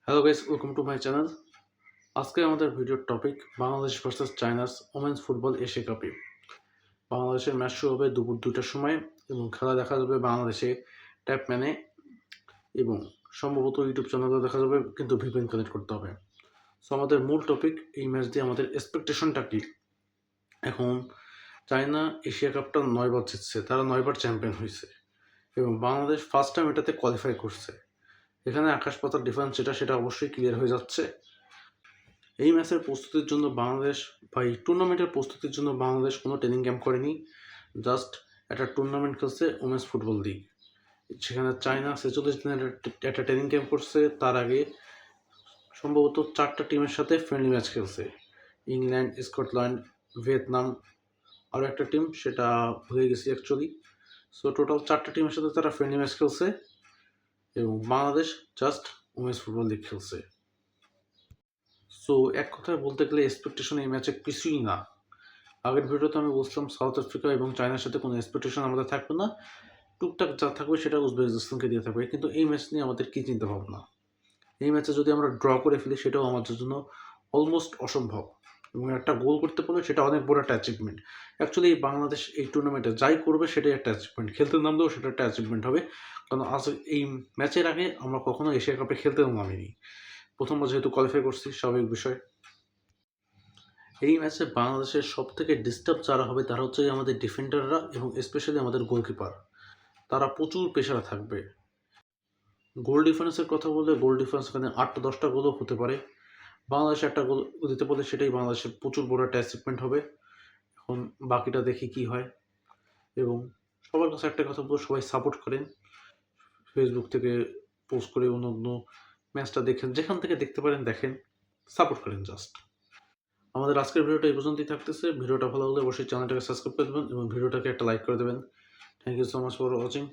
Hello guys, welcome to my channel. আজকে আমাদের ভিডিওর topic Bangladesh versus চায়নাস women's football Asia কাপে। বাংলাদেশের ম্যাচ শুরু হবে দুপুর 2টার সময় এবং খেলা দেখা যাবে বাংলাদেশে ট্যাপম্যানে এবং সম্ভবত ইউটিউব চ্যানেলে দেখা যাবে, কিন্তু ভিপিএন কানেক্ট করতে হবে। সো আমাদের মূল টপিক, এই ম্যাচ দিয়ে আমাদের এক্সপেকটেশনটা কি। এখন চায়না এশিয়া কাপটা 9বার জিতছে, তারা 9বার চ্যাম্পিয়ন হয়েছে এবং বাংলাদেশ ফার্স্ট টাইম এটাতে কোয়ালিফাই করছে। এখানে আকাশ পাতার ডিফারেন্স সেটা অবশ্যই ক্লিয়ার হয়ে যাচ্ছে। এই ম্যাচের প্রস্তুতির জন্য বাংলাদেশ এই টুর্নামেন্টের প্রস্তুতির জন্য বাংলাদেশ কোনো ট্রেনিং ক্যাম্প করেনি, জাস্ট একটা টুর্নামেন্ট খেলছে ওমেন্স ফুটবল লিগ। সেখানে চায়না 46 দিনের একটা ট্রেনিং ক্যাম্প করছে। তার আগে সম্ভবত 4টা টিমের সাথে ফ্রেন্ডলি ম্যাচ খেলছে, ইংল্যান্ড, স্কটল্যান্ড, ভিয়েতনাম, আরও একটা টিম সেটা ভুলে গেছি অ্যাকচুয়ালি। সো টোটাল 4টা টিমের সাথে তারা ফ্রেন্ডলি ম্যাচ খেলছে এবং Bangladesh just women's football league খেলছে। সো এক কথায় বলতে গেলে এক্সপেকটেশন এই ম্যাচে কিছুই না। আগের ভিডিওতে আমি বলছিলাম সাউথ আফ্রিকা এবং চায়নার সাথে কোনো এক্সপেকটেশন আমাদের থাকবে না, টুকটাক যা থাকবে সেটা উজবেকিস্তানকে দিয়ে থাকবে। কিন্তু এই ম্যাচ নিয়ে আমাদের কী চিন্তা ভাবনা, এই ম্যাচে যদি আমরা ড্র করে ফেলি সেটাও আমাদের জন্য অলমোস্ট অসম্ভব, এবং একটা গোল করতে পারলে সেটা অনেক বড় একটা অ্যাচিভমেন্ট। অ্যাকচুয়ালি বাংলাদেশ এই টুর্নামেন্টে যাই করবে সেটাই একটা অ্যাচিভমেন্ট, খেলতে নামলেও সেটা একটা অ্যাচিভমেন্ট হবে। কারণ আজ এই ম্যাচের আগে আমরা কখনো এশিয়া কাপে খেলতেও নামিনি, প্রথমবার যেহেতু কোয়ালিফাই করছি, স্বাভাবিক বিষয়। এই ম্যাচে বাংলাদেশের সবথেকে ডিস্টার্ব যারা হবে তারা হচ্ছে আমাদের ডিফেন্ডাররা এবং স্পেশালি আমাদের গোলকিপার। তারা প্রচুর প্রেশারে থাকবে। গোল ডিফারেন্সের কথা বললে গোল ডিফারেন্স এখানে 8-10টা গোলও হতে পারে। বাংলাদেশ একটা গোল দিতে পারলে সেটাই বাংলাদেশের প্রচুর বড় একটা অ্যাচিভমেন্ট হবে। এখন বাকিটা দেখি কি হয়। এবং সবার কাছে একটা কথা বলবো, সবাই সাপোর্ট করেন, ফেসবুক থেকে পোস্ট করে অন্য অন্য ম্যাচটা দেখেন, যেখান থেকে দেখতে পারেন দেখেন, সাপোর্ট করেন জাস্ট। আমাদের আজকের ভিডিওটা এই পর্যন্তই থাকতেছে। ভিডিওটা ভালো লাগলে অবশ্যই চ্যানেলটাকে সাবস্ক্রাইব করে দেবেন এবং ভিডিওটাকে একটা লাইক করে দেবেন। Thank you so much for watching.